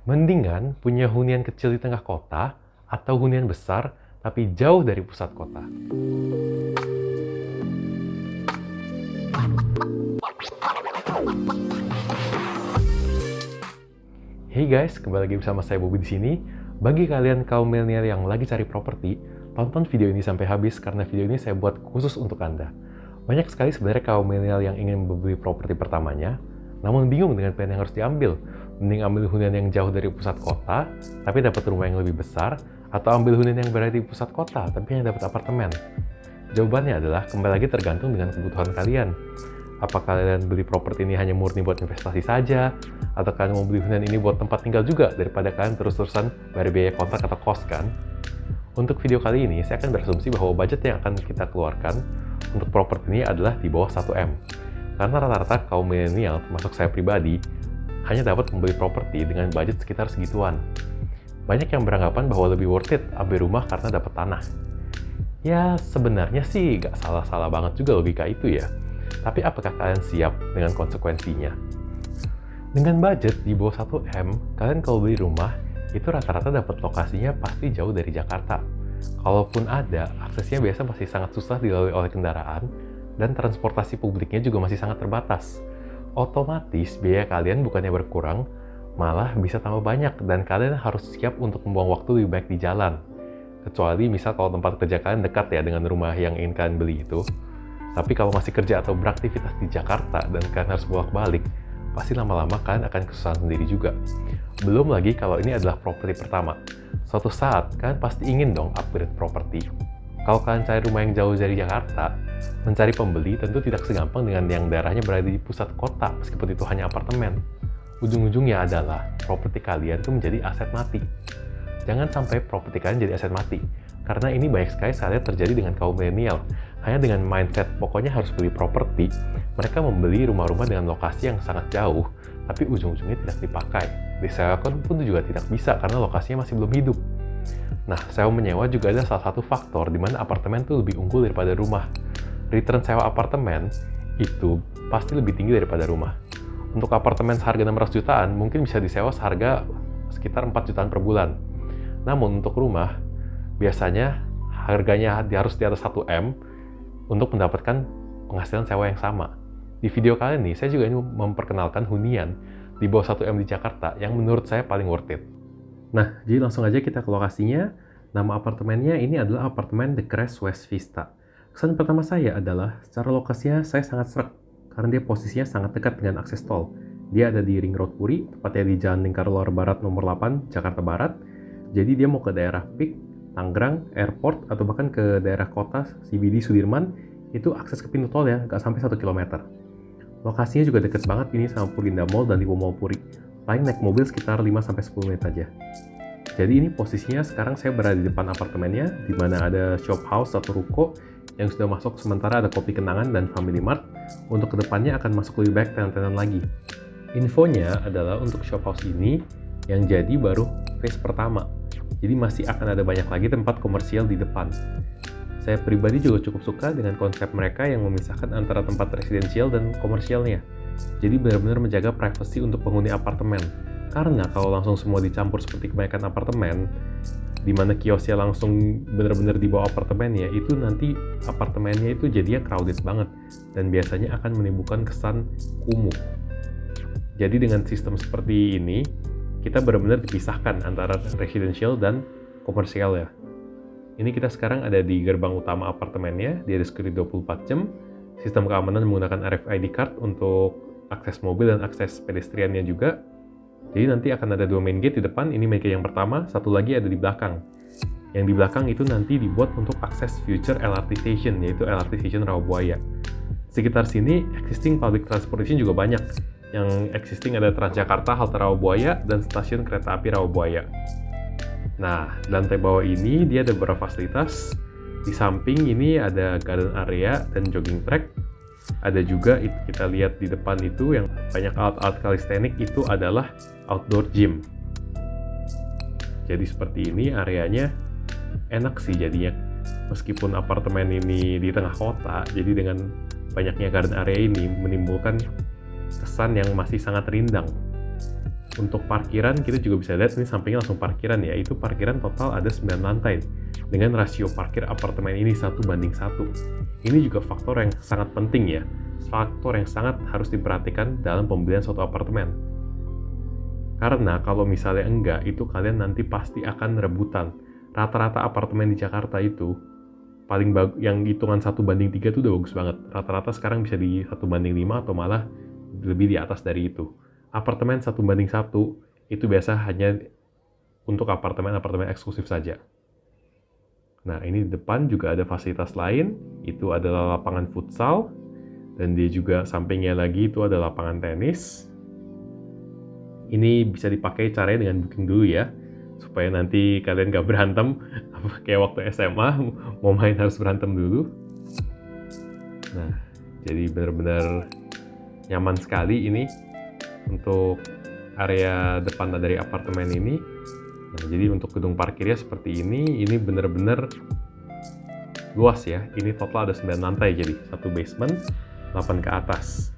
Mendingan punya hunian kecil di tengah kota atau hunian besar tapi jauh dari pusat kota. Hey guys, kembali lagi bersama saya Bobby di sini. Bagi kalian kaum milenial yang lagi cari properti, tonton video ini sampai habis karena video ini saya buat khusus untuk Anda. Banyak sekali sebenarnya kaum milenial yang ingin membeli properti pertamanya, namun bingung dengan pilihan yang harus diambil. Mending ambil hunian yang jauh dari pusat kota, tapi dapat rumah yang lebih besar, atau ambil hunian yang berada di pusat kota, tapi hanya dapat apartemen. Jawabannya adalah kembali lagi tergantung dengan kebutuhan kalian. Apa kalian beli properti ini hanya murni buat investasi saja, atau kalian mau beli hunian ini buat tempat tinggal juga daripada kalian terus-terusan bayar biaya kontrak atau kos kan? Untuk video kali ini, saya akan berasumsi bahwa budget yang akan kita keluarkan untuk properti ini adalah di bawah 1M. Karena rata-rata kaum milenial, termasuk saya pribadi, hanya dapat membeli properti dengan budget sekitar segituan. Banyak yang beranggapan bahwa lebih worth it ambil rumah karena dapat tanah. Ya, sebenarnya sih gak salah-salah banget juga logika itu ya. Tapi apakah kalian siap dengan konsekuensinya? Dengan budget di bawah 1M, kalian kalau beli rumah, itu rata-rata dapat lokasinya pasti jauh dari Jakarta. Kalaupun ada, aksesnya biasa masih sangat susah dilalui oleh kendaraan, dan transportasi publiknya juga masih sangat terbatas. Otomatis, biaya kalian bukannya berkurang, malah bisa tambah banyak, dan kalian harus siap untuk membuang waktu lebih baik di jalan. Kecuali misal kalau tempat kerja kalian dekat ya dengan rumah yang ingin kalian beli itu. Tapi kalau masih kerja atau beraktivitas di Jakarta dan kalian harus bolak-balik, pasti lama-lama kalian akan kesusahan sendiri juga. Belum lagi kalau ini adalah properti pertama. Suatu saat, kalian pasti ingin dong upgrade properti. Kalau kalian cari rumah yang jauh dari Jakarta, mencari pembeli tentu tidak segampang dengan yang daerahnya berada di pusat kota, meskipun itu hanya apartemen. Ujung-ujungnya adalah properti kalian itu menjadi aset mati. Jangan sampai properti kalian jadi aset mati, karena ini banyak sekali saya lihat terjadi dengan kaum milenial. Hanya dengan mindset pokoknya harus beli properti, mereka membeli rumah-rumah dengan lokasi yang sangat jauh, tapi ujung-ujungnya tidak dipakai. Disewakan pun juga tidak bisa karena lokasinya masih belum hidup. Nah, sewa menyewa juga ada salah satu faktor di mana apartemen itu lebih unggul daripada rumah. Return sewa apartemen itu pasti lebih tinggi daripada rumah. Untuk apartemen seharga 600 jutaan, mungkin bisa disewa seharga sekitar 4 jutaan per bulan. Namun untuk rumah, biasanya harganya harus di atas 1M untuk mendapatkan penghasilan sewa yang sama. Di video kali ini, saya juga ingin memperkenalkan hunian di bawah 1M di Jakarta yang menurut saya paling worth it. Nah, jadi langsung aja kita ke lokasinya. Nama apartemennya ini adalah apartemen The Crest West Vista. Kesan pertama saya adalah, secara lokasinya saya sangat sreg, karena dia posisinya sangat dekat dengan akses tol. Dia ada di Ring Road Puri, tepatnya di Jalan Lingkar Luar Barat nomor 8, Jakarta Barat. Jadi dia mau ke daerah Pik, Tangerang, Airport, atau bahkan ke daerah kota CBD Sudirman, itu akses ke pintu tol ya, nggak sampai 1 km. Lokasinya juga deket banget ini sama Purinda Mall dan Lipo Mall Puri. Paling naik mobil sekitar 5-10 menit aja. Jadi ini posisinya sekarang saya berada di depan apartemennya, di mana ada shop house atau ruko yang sudah masuk, sementara ada Kopi Kenangan dan Family Mart. Untuk kedepannya akan masuk lebih baik tenan-tenan lagi. Infonya adalah untuk shop house ini yang jadi baru phase pertama. Jadi masih akan ada banyak lagi tempat komersial di depan. Saya pribadi juga cukup suka dengan konsep mereka yang memisahkan antara tempat residensial dan komersialnya. Jadi benar-benar menjaga privasi untuk penghuni apartemen. Karena kalau langsung semua dicampur seperti kebanyakan apartemen, di mana kiosnya langsung benar-benar di bawah apartemennya, itu nanti apartemennya itu jadinya crowded banget dan biasanya akan menimbulkan kesan kumuh. Jadi dengan sistem seperti ini, kita benar-benar dipisahkan antara residential dan komersial ya. Ini kita sekarang ada di gerbang utama apartemennya, dia ada security 24 jam, sistem keamanan menggunakan RFID card untuk akses mobil dan akses pedestriannya juga. Jadi nanti akan ada 2 main gate di depan, ini main gate yang pertama, satu lagi ada di belakang. Yang di belakang itu nanti dibuat untuk akses future LRT station, yaitu LRT station Rawabuaya. Sekitar sini, existing public transportation juga banyak. Yang existing ada Transjakarta, halte Rawabuaya, dan stasiun kereta api Rawabuaya. Nah, di lantai bawah ini dia ada beberapa fasilitas. Di samping ini ada garden area dan jogging track. Ada juga kita lihat di depan itu yang banyak alat-alat calisthenics, itu adalah outdoor gym. Jadi seperti ini areanya, enak sih jadinya. Meskipun apartemen ini di tengah kota, jadi dengan banyaknya garden area ini menimbulkan kesan yang masih sangat rindang. Untuk parkiran kita juga bisa lihat ini sampingnya langsung parkiran ya. Itu parkiran total ada 9 lantai dengan rasio parkir apartemen ini 1:1. Ini juga faktor yang sangat penting ya. Faktor yang sangat harus diperhatikan dalam pembelian suatu apartemen. Karena kalau misalnya enggak, itu kalian nanti pasti akan rebutan. Rata-rata apartemen di Jakarta itu paling bagus, yang hitungan 1:3 itu udah bagus banget. Rata-rata sekarang bisa di 1:5 atau malah lebih di atas dari itu. Apartemen 1:1 itu biasa hanya untuk apartemen-apartemen eksklusif saja. Nah, ini di depan juga ada fasilitas lain, itu adalah lapangan futsal, dan dia juga sampingnya lagi itu ada lapangan tenis. Ini bisa dipakai caranya dengan booking dulu ya, supaya nanti kalian gak berantem, kayak waktu SMA, mau main harus berantem dulu. Nah, jadi benar-benar nyaman sekali ini untuk area depan dari apartemen ini. Nah, jadi untuk gedung parkirnya seperti ini benar-benar luas ya. Ini total ada 9 lantai, jadi satu basement, 8 ke atas.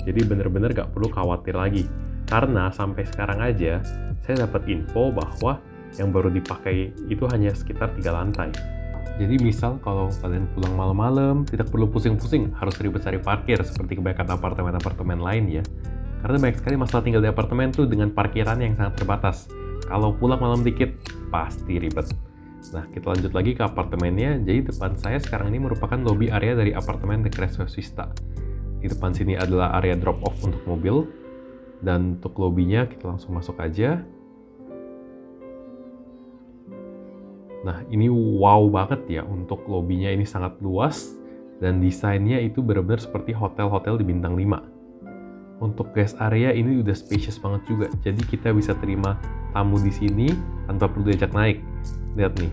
Jadi benar-benar gak perlu khawatir lagi. Karena sampai sekarang aja, saya dapat info bahwa yang baru dipakai itu hanya sekitar 3 lantai. Jadi misal kalau kalian pulang malam-malam, tidak perlu pusing-pusing harus ribet cari parkir seperti kebanyakan apartemen-apartemen lain ya. Karena banyak sekali masalah tinggal di apartemen tuh dengan parkiran yang sangat terbatas. Kalau pulang malam dikit, pasti ribet. Nah, kita lanjut lagi ke apartemennya. Jadi depan saya sekarang ini merupakan lobby area dari apartemen The Crest West Vista. Di depan sini adalah area drop off untuk mobil. Dan untuk lobbynya kita langsung masuk aja. Nah, ini wow banget ya untuk lobbynya, ini sangat luas dan desainnya itu benar-benar seperti hotel-hotel di bintang 5. Untuk guest area ini udah spacious banget juga. Jadi kita bisa terima tamu di sini tanpa perlu diajak naik. Lihat nih.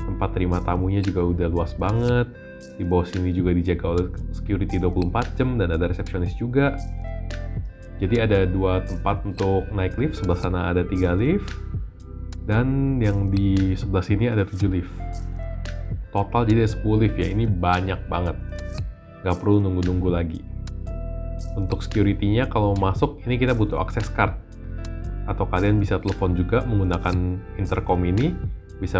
Tempat terima tamunya juga udah luas banget. Di bawah sini juga dijaga oleh security 24 jam dan ada resepsionis juga. Jadi ada 2 tempat untuk naik lift, sebelah sana ada 3 lift. Dan yang di sebelah sini ada 7 lift. Total jadi ada 10 lift ya, ini banyak banget. Gak perlu nunggu-nunggu lagi. Untuk security-nya kalau masuk, ini kita butuh access card. Atau kalian bisa telepon juga menggunakan intercom ini. Bisa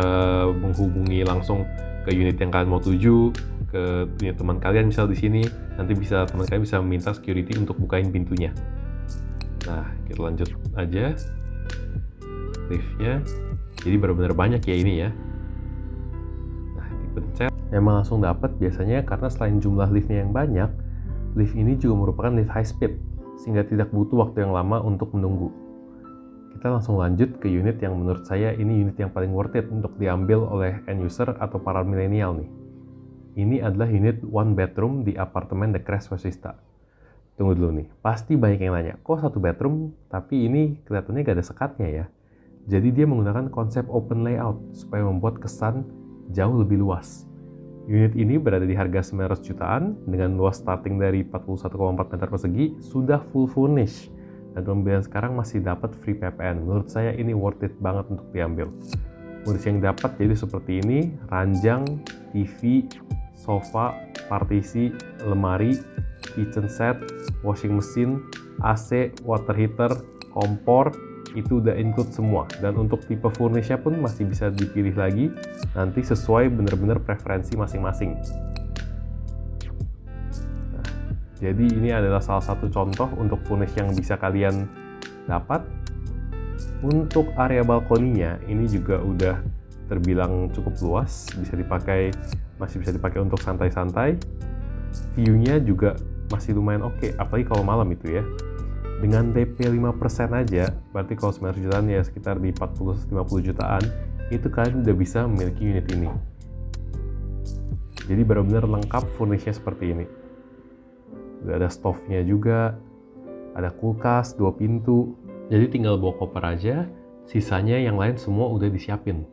menghubungi langsung ke unit yang kalian mau tuju, ke unit teman kalian misal di sini. Nanti bisa teman kalian bisa meminta security untuk bukain pintunya. Nah, kita lanjut aja. Liftnya, jadi benar-benar banyak ya ini ya. Nah, dipencet memang langsung dapat biasanya, karena selain jumlah liftnya yang banyak, lift ini juga merupakan lift high speed sehingga tidak butuh waktu yang lama untuk menunggu. Kita langsung lanjut ke unit yang menurut saya ini unit yang paling worth it untuk diambil oleh end user atau para milenial nih. Ini adalah unit 1 bedroom di apartemen The Crest West Vista. Tunggu dulu nih, pasti banyak yang nanya, kok 1 bedroom tapi ini kelihatannya gak ada sekatnya ya? Jadi dia menggunakan konsep open layout supaya membuat kesan jauh lebih luas. Unit ini berada di harga 900 jutaan dengan luas starting dari 41,4 meter persegi, sudah full furnish. Dan pembelian sekarang masih dapat free PPN. Menurut saya ini worth it banget untuk diambil. Furnish yang dapat jadi seperti ini, ranjang, TV, sofa, partisi, lemari, kitchen set, washing machine, AC, water heater, kompor, itu udah include semua. Dan untuk tipe furnishnya pun masih bisa dipilih lagi nanti sesuai bener-bener preferensi masing-masing. Nah, jadi ini adalah salah satu contoh untuk furnish yang bisa kalian dapat. Untuk area balkoninya ini juga udah terbilang cukup luas, masih bisa dipakai untuk santai-santai. View-nya juga masih lumayan oke, apalagi kalau malam itu ya. Dengan DP 5% aja, berarti kalau 900 jutaan ya sekitar di 40-50 jutaan, itu kalian udah bisa memiliki unit ini. Jadi benar-benar lengkap furnishnya seperti ini. Udah ada stove-nya juga, ada kulkas, 2 pintu. Jadi tinggal bawa koper aja, sisanya yang lain semua udah disiapin.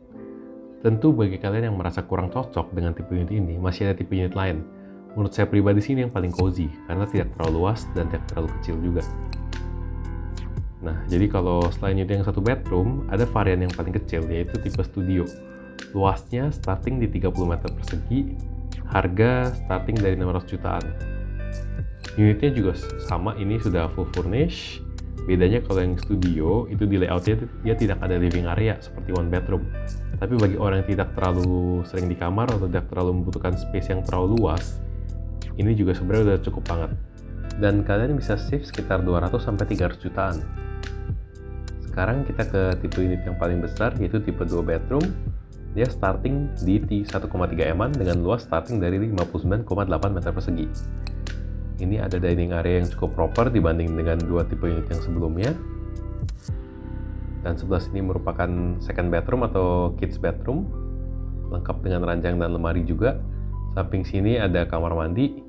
Tentu bagi kalian yang merasa kurang cocok dengan tipe unit ini, masih ada tipe unit lain. Menurut saya pribadi sini yang paling cozy, karena tidak terlalu luas dan tidak terlalu kecil juga. Nah, jadi kalau selain unit yang 1 bedroom, ada varian yang paling kecil, yaitu tipe studio. Luasnya starting di 30 meter persegi, harga starting dari 600 jutaan. Unitnya juga sama, ini sudah full furnish, Bedanya kalau yang studio, itu di layoutnya dia tidak ada living area seperti one bedroom. Tapi bagi orang yang tidak terlalu sering di kamar atau tidak terlalu membutuhkan space yang terlalu luas, ini juga sebenarnya udah cukup banget. Dan kalian bisa save sekitar 200-300 jutaan. Sekarang kita ke tipe unit yang paling besar, yaitu tipe 2 bedroom. Dia starting di 1,3 eman dengan luas starting dari 59,8 meter persegi. Ini ada dining area yang cukup proper dibanding dengan dua tipe unit yang sebelumnya. Dan sebelah sini merupakan second bedroom atau kids bedroom, lengkap dengan ranjang dan lemari juga. Samping sini ada kamar mandi,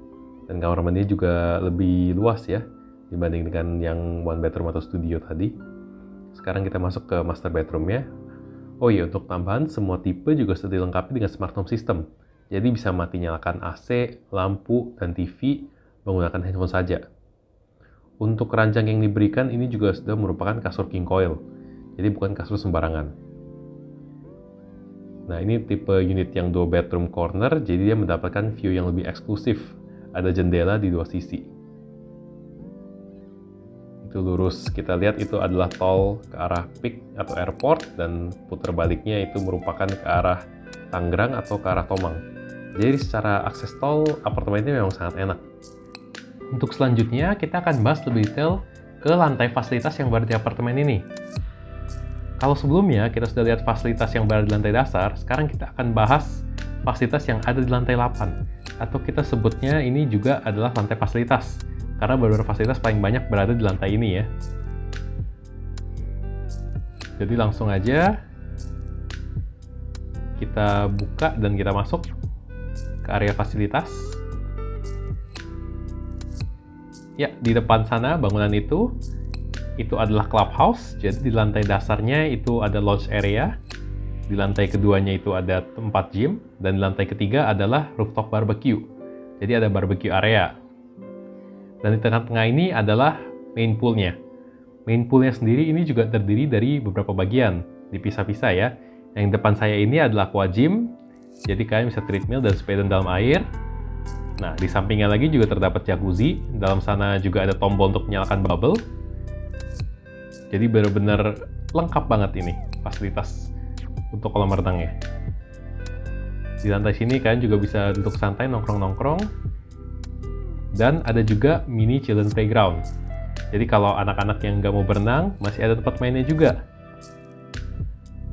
dan kamar mandi juga lebih luas ya dibanding dengan yang one bedroom atau studio tadi. Sekarang kita masuk ke master bedroomnya. Oh iya, untuk tambahan, semua tipe juga sudah dilengkapi dengan smart home system. Jadi bisa mati nyalakan AC, lampu, dan TV menggunakan handphone saja. Untuk ranjang yang diberikan, ini juga sudah merupakan kasur king coil. Jadi bukan kasur sembarangan. Nah, ini tipe unit yang 2 bedroom corner, jadi dia mendapatkan view yang lebih eksklusif. Ada jendela di dua sisi. Itu lurus, kita lihat itu adalah tol ke arah Peak atau airport, dan putar baliknya itu merupakan ke arah Tangerang atau ke arah Tomang. Jadi secara akses tol, apartemen ini memang sangat enak. Untuk selanjutnya, kita akan bahas lebih detail ke lantai fasilitas yang berada di apartemen ini. Kalau sebelumnya kita sudah lihat fasilitas yang berada di lantai dasar, sekarang kita akan bahas fasilitas yang ada di lantai 8. Atau kita sebutnya ini juga adalah lantai fasilitas. Karena beberapa fasilitas paling banyak berada di lantai ini ya. Jadi langsung aja kita buka dan kita masuk ke area fasilitas. Ya, di depan sana bangunan itu adalah clubhouse. Jadi di lantai dasarnya itu ada lounge area. Di lantai keduanya itu ada tempat gym, dan di lantai ketiga adalah rooftop barbecue. Jadi ada barbecue area. Dan di tengah-tengah ini adalah main poolnya. Main poolnya sendiri ini juga terdiri dari beberapa bagian, dipisah-pisah ya. Yang depan saya ini adalah aqua gym, jadi kalian bisa treadmill dan sepeda dalam air. Nah, di sampingnya lagi juga terdapat jacuzzi. Dalam sana juga ada tombol untuk menyalakan bubble. Jadi benar-benar lengkap banget ini fasilitas untuk kolam renangnya. Di lantai sini kalian juga bisa duduk santai nongkrong-nongkrong. Dan ada juga mini children playground. Jadi kalau anak-anak yang nggak mau berenang, masih ada tempat mainnya juga.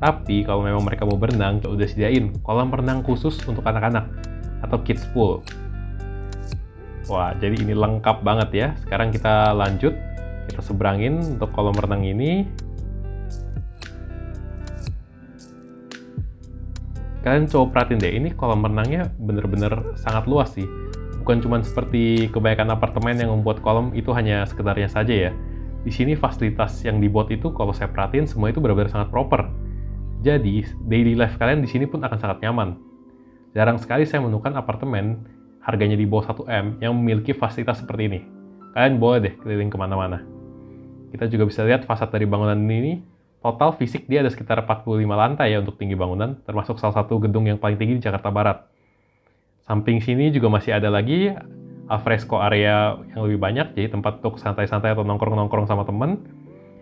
Tapi kalau memang mereka mau berenang, kita udah sediain kolam renang khusus untuk anak-anak atau kids pool. Wah, jadi ini lengkap banget ya. Sekarang kita lanjut, kita seberangin untuk kolam renang ini. Kalian coba perhatiin deh, ini kolam renangnya bener-bener sangat luas sih. Bukan cuma seperti kebanyakan apartemen yang membuat kolam itu hanya sekedarnya saja ya. Di sini fasilitas yang dibuat itu kalau saya perhatiin semua itu benar-benar sangat proper. Jadi daily life kalian di sini pun akan sangat nyaman. Jarang sekali saya menemukan apartemen harganya di bawah 1 M yang memiliki fasilitas seperti ini. Kalian boleh deh keliling kemana-mana. Kita juga bisa lihat fasad dari bangunan ini. Total fisik dia ada sekitar 45 lantai ya untuk tinggi bangunan, termasuk salah satu gedung yang paling tinggi di Jakarta Barat. Samping sini juga masih ada lagi alfresco area yang lebih banyak, jadi tempat untuk santai-santai atau nongkrong-nongkrong sama temen.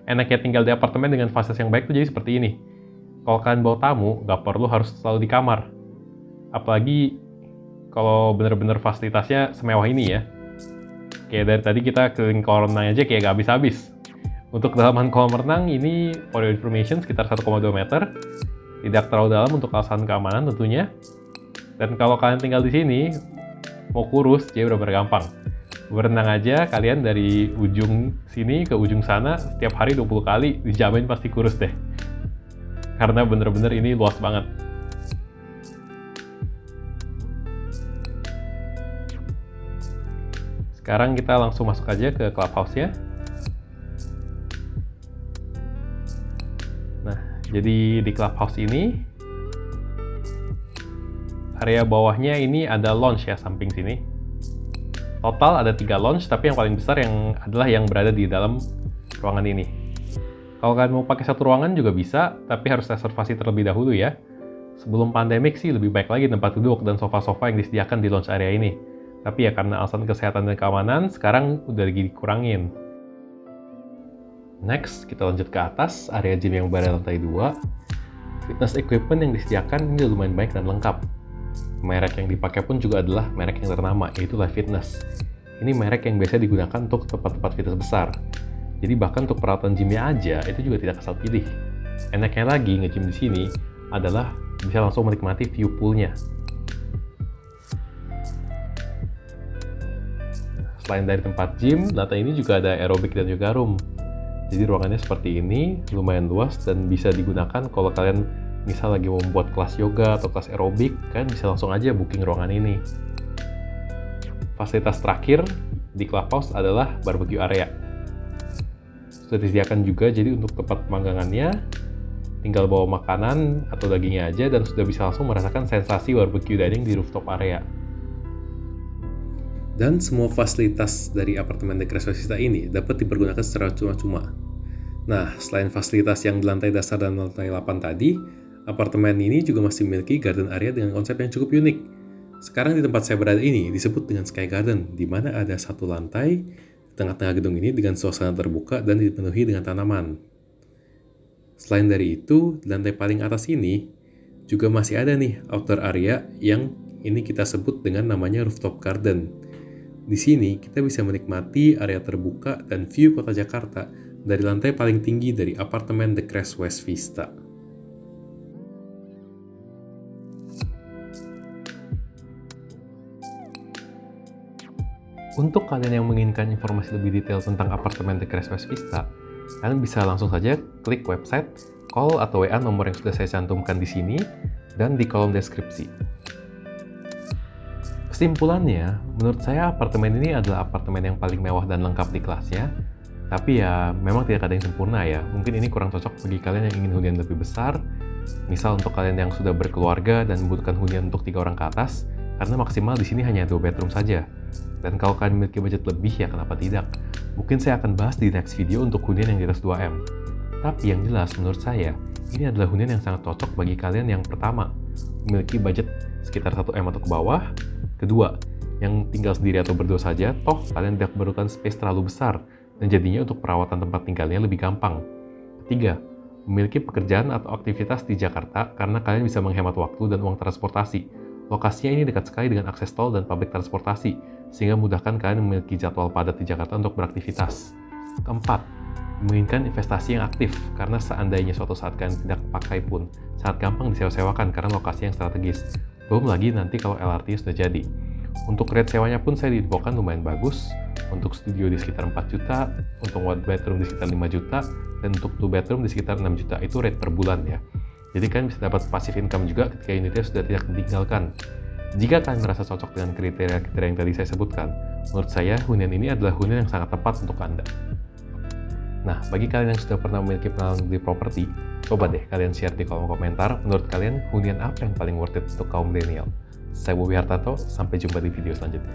Enaknya tinggal di apartemen dengan fasilitas yang baik tuh jadi seperti ini. Kalau kalian bawa tamu, nggak perlu harus selalu di kamar. Apalagi kalau bener-bener fasilitasnya semewah ini ya. Kayak dari tadi kita keliling kolam renang aja kayak nggak habis-habis. Untuk kedalaman kolam renang ini, for your information, sekitar 1,2 meter. Tidak terlalu dalam untuk alasan keamanan tentunya. Dan kalau kalian tinggal di sini, mau kurus, jadi benar-benar gampang. Berenang aja, kalian dari ujung sini ke ujung sana, setiap hari 20 kali, dijamin pasti kurus deh. Karena bener-bener ini luas banget. Sekarang kita langsung masuk aja ke clubhouse-nya. Nah, jadi di clubhouse ini, area bawahnya ini ada lounge ya samping sini. Total ada 3 lounge, tapi yang paling besar adalah yang berada di dalam ruangan ini. Kalau kalian mau pakai satu ruangan juga bisa, tapi harus reservasi terlebih dahulu ya. Sebelum pandemik sih lebih baik lagi tempat duduk dan sofa-sofa yang disediakan di lounge area ini. Tapi ya karena alasan kesehatan dan keamanan, sekarang udah lagi dikurangin. Next, kita lanjut ke atas, area gym yang berada lantai 2. Fitness equipment yang disediakan ini lumayan baik dan lengkap. Merek yang dipakai pun juga adalah merek yang ternama, yaitu Live Fitness. Ini merek yang biasa digunakan untuk tempat-tempat fitness besar. Jadi bahkan untuk peralatan gymnya aja, itu juga tidak asal pilih. Enaknya lagi nge-gym di sini adalah bisa langsung menikmati view poolnya. Selain dari tempat gym, lantai ini juga ada aerobik dan yoga room. Jadi ruangannya seperti ini, lumayan luas dan bisa digunakan kalau kalian misal lagi mau membuat kelas yoga atau kelas aerobik, kalian bisa langsung aja booking ruangan ini. Fasilitas terakhir di clubhouse adalah barbecue area. Sudah disediakan juga jadi untuk tempat pemanggangannya, tinggal bawa makanan atau dagingnya aja dan sudah bisa langsung merasakan sensasi barbecue dining di rooftop area. Dan semua fasilitas dari apartemen The Crest West Vista ini dapat dipergunakan secara cuma-cuma. Nah, selain fasilitas yang di lantai dasar dan lantai 8 tadi, apartemen ini juga masih memiliki garden area dengan konsep yang cukup unik. Sekarang di tempat saya berada ini disebut dengan Sky Garden, di mana ada satu lantai di tengah-tengah gedung ini dengan suasana terbuka dan dipenuhi dengan tanaman. Selain dari itu, di lantai paling atas ini juga masih ada nih outdoor area yang ini kita sebut dengan namanya rooftop garden. Di sini kita bisa menikmati area terbuka dan view kota Jakarta dari lantai paling tinggi dari apartemen The Crest West Vista. Untuk kalian yang menginginkan informasi lebih detail tentang apartemen The Crest West Vista, kalian bisa langsung saja klik website, call atau WA nomor yang sudah saya cantumkan di sini dan di kolom deskripsi. Kesimpulannya, menurut saya apartemen ini adalah apartemen yang paling mewah dan lengkap di kelasnya. Tapi ya, memang tidak ada yang sempurna ya. Mungkin ini kurang cocok bagi kalian yang ingin hunian lebih besar. Misal untuk kalian yang sudah berkeluarga dan membutuhkan hunian untuk 3 orang ke atas, karena maksimal di sini hanya 2 bedroom saja. Dan kalau kalian memiliki budget lebih, ya kenapa tidak? Mungkin saya akan bahas di next video untuk hunian yang di atas 2M. Tapi yang jelas, menurut saya, ini adalah hunian yang sangat cocok bagi kalian yang pertama, memiliki budget sekitar 1M atau ke bawah. Kedua, yang tinggal sendiri atau berdua saja, toh kalian tidak memerlukan space terlalu besar, dan jadinya untuk perawatan tempat tinggalnya lebih gampang. Ketiga, memiliki pekerjaan atau aktivitas di Jakarta karena kalian bisa menghemat waktu dan uang transportasi. Lokasinya ini dekat sekali dengan akses tol dan publik transportasi, sehingga memudahkan kalian memiliki jadwal padat di Jakarta untuk beraktivitas. Keempat, menginginkan investasi yang aktif, karena seandainya suatu saat kalian tidak pakai pun, sangat gampang disewa-sewakan karena lokasi yang strategis. Belum lagi nanti kalau LRT sudah jadi. Untuk rate sewanya pun saya diinfokan lumayan bagus. Untuk studio di sekitar 4 juta, untuk 1 bedroom di sekitar 5 juta, dan untuk 2 bedroom di sekitar 6 juta. Itu rate per bulan ya. Jadi kalian bisa dapat passive income juga ketika unitnya sudah tidak ditinggalkan. Jika kalian merasa cocok dengan kriteria-kriteria yang tadi saya sebutkan, menurut saya hunian ini adalah hunian yang sangat tepat untuk Anda. Nah, bagi kalian yang sudah pernah memiliki pengalaman di properti, coba deh kalian share di kolom komentar menurut kalian hunian apa yang paling worth it untuk kaum milenial. Saya Bobi Hartanto, sampai jumpa di video selanjutnya.